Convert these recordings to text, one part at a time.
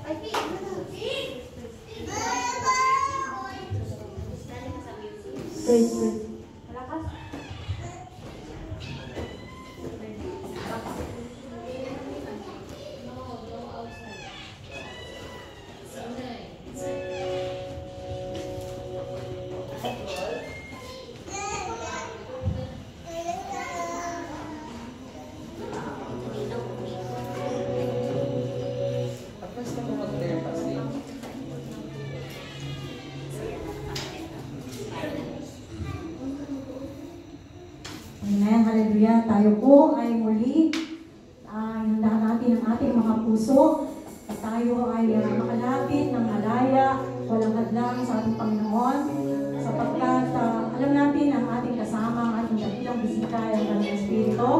Praise. Amen, hallelujah. Tayo po ay muli hindahan natin ang ating mga puso at tayo ay makalapit ng malaya, walang hadlang sa ating Panginoon sapagkat alam natin ang ating kasama, ang ating dakilang bisita ay ang Kanyang Espiritu.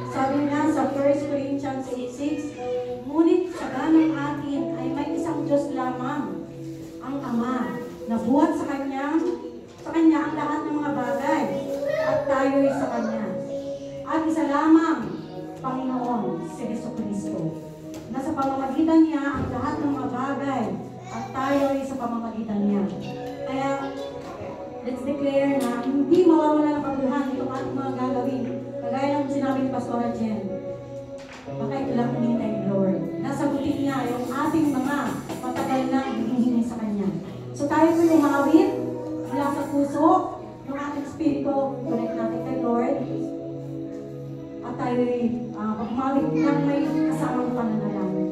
Sabi nga sa 1 Corinthians 8:6, ngunit sa ganang atin ay may isang Diyos lamang, ang Ama, na buhat sa Kanya ang lahat ng mga bagay at tayo'y sa Kanya. At isa lamang, Panginoon, si Jesucristo, na sa pamamagitan niya ang lahat ng mga bagay at tayo'y sa pamamagitan niya. Kaya, let's declare na hindi mawawala ng kabuluhan itong ating mga gagawin. Kagaya ng sinabi ni Pastora Jen, baka ito lang hinintay, Lord. Nasagutin niya yung ating mga matagal na hinihingi sa Kanya. So tayo po umawit mula sa puso ng ating Espiritu, connect natin kay Lord. At tayo'y pagmawit ng may kasamang pananalangin.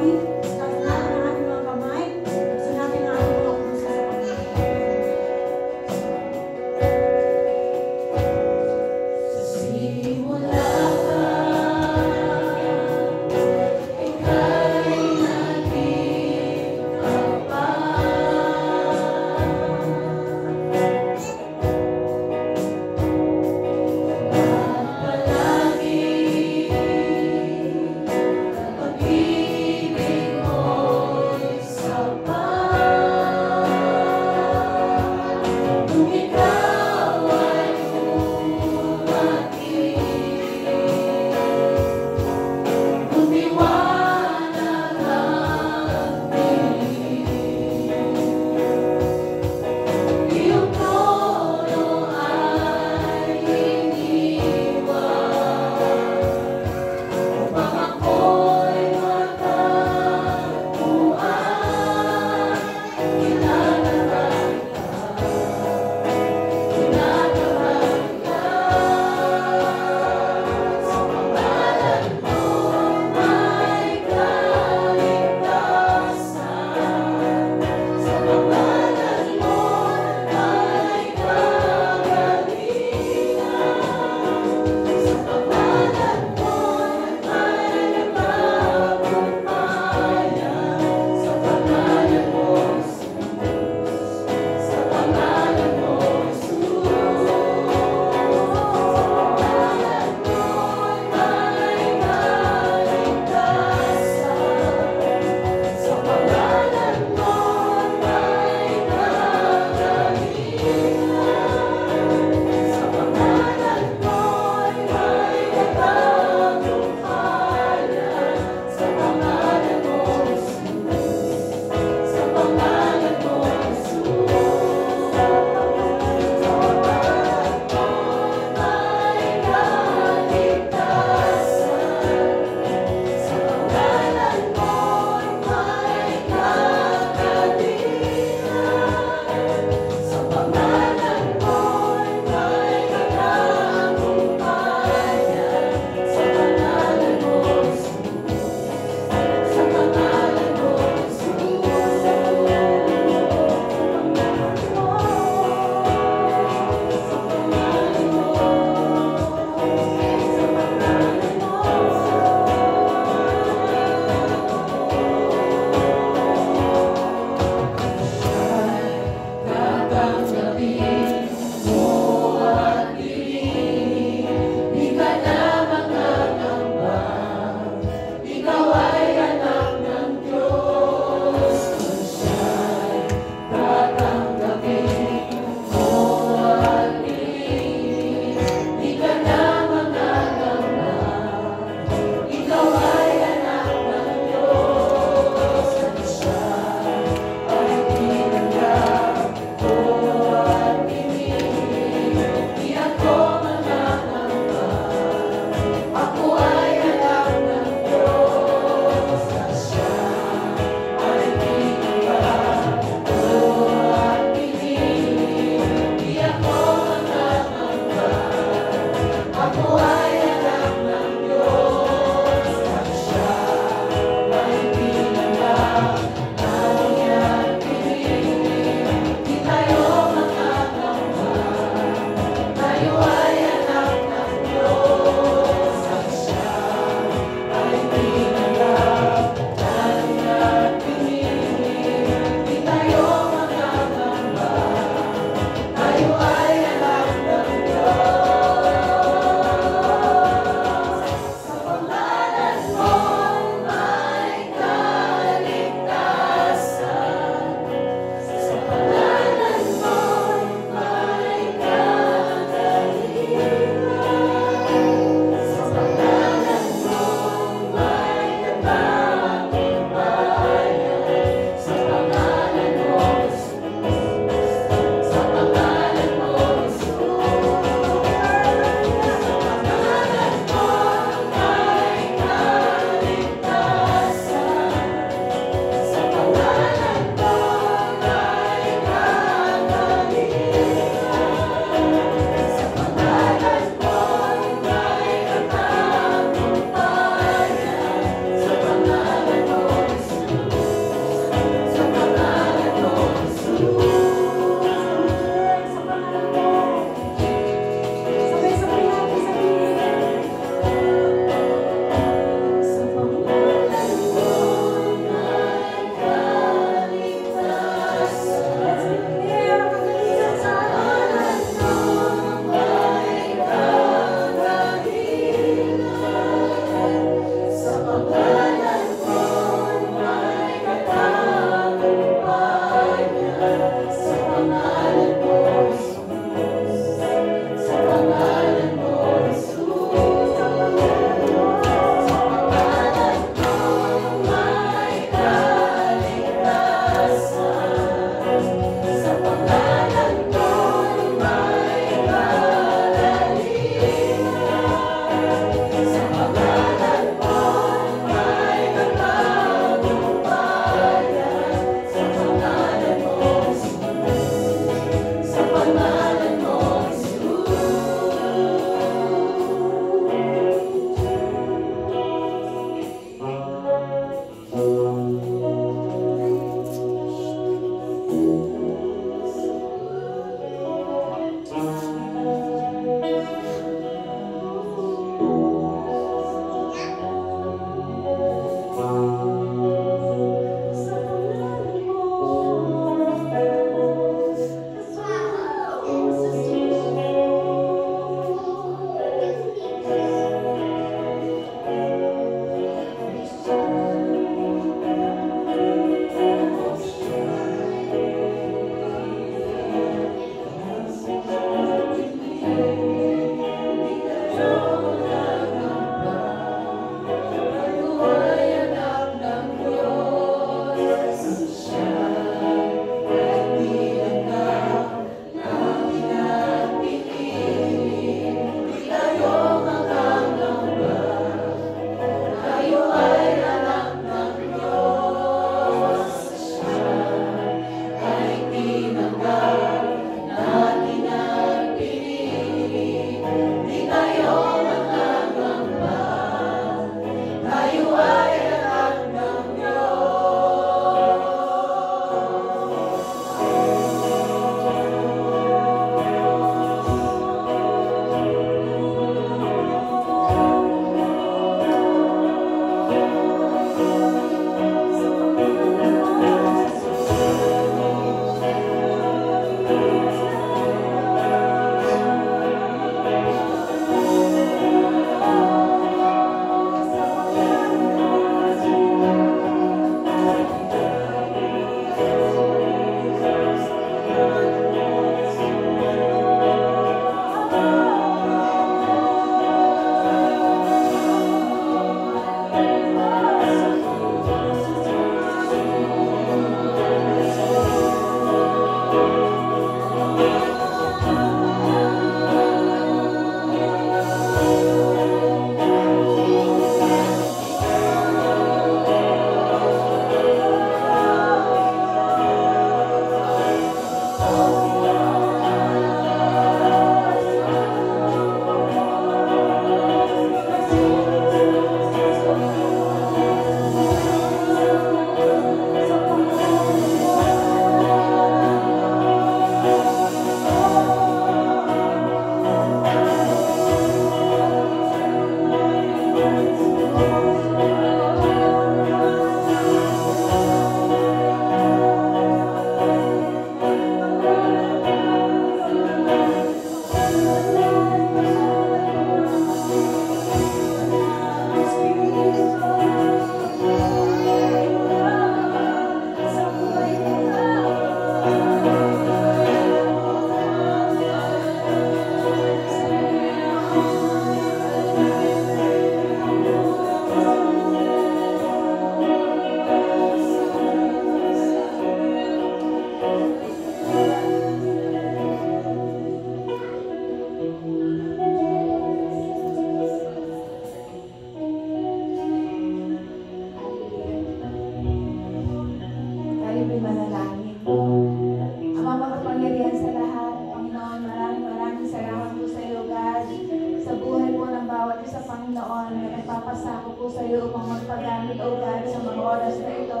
napapasako po sa iyo upang magpagamit, O God, sa mga oras na ito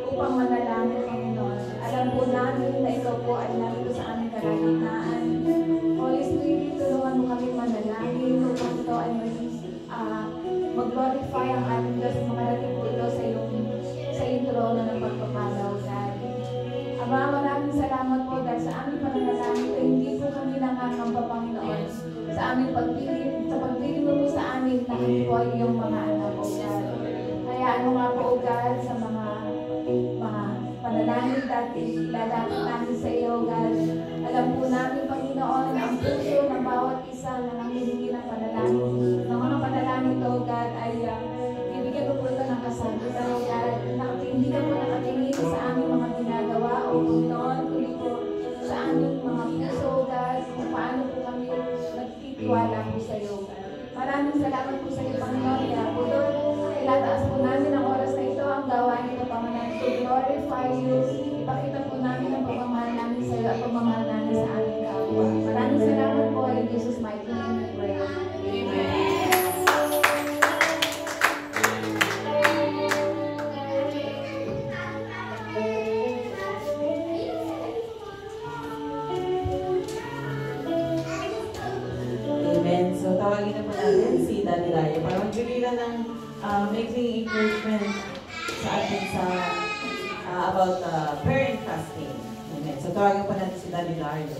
upang manalangin, Panginoon. Alam po namin na ikaw po ay narito sa aming kalagitnaan. Holy Spirit, tulungan mo kami manalangin upang ito ay mag-glorify ang ating Diyos at makarating po ito sa iyong trono ng pagpapalaw, God. Ama, maraming salamat po dahil sa aming pananalangin ito, hindi po kami nakakamba, Panginoon, sa aming pagpili mo po sa amin na kami po ay iyong mga anak, O God. Kaya ano nga po, O God, sa mga panalangin dati, lalapit namin sa iyo, God. Alam po namin, Panginoon, na ang puso ng bawat isa na nangihingi ng panalangin, ng mga panalangin ito, God, ay bibigyan mo po ito ng kasagutan, O God. Hindi ka po nakatingin sa aming mga ginagawa, O Panginoon, kundi po sa aming mga puso, O God, kung paano po kami nagtitiwala po sa iyo, God. Maraming salamat po sa iyo, Panginoon. Kaya po doon, ilataas po namin ang oras na ito, ang gawain ito, Panginoon, to glorify you. Ipakita po namin ang pagmamahal namin sa iyo at pagmamahal namin sa aming kapwa. Maraming salamat po. In Jesus' mighty name we pray. Amen. So, tawagin na po natin si Daddy Dario para magbigay lang ng making encouragement sa atin about prayer and fasting. Amen. So, tawagin po natin si Daddy Dario.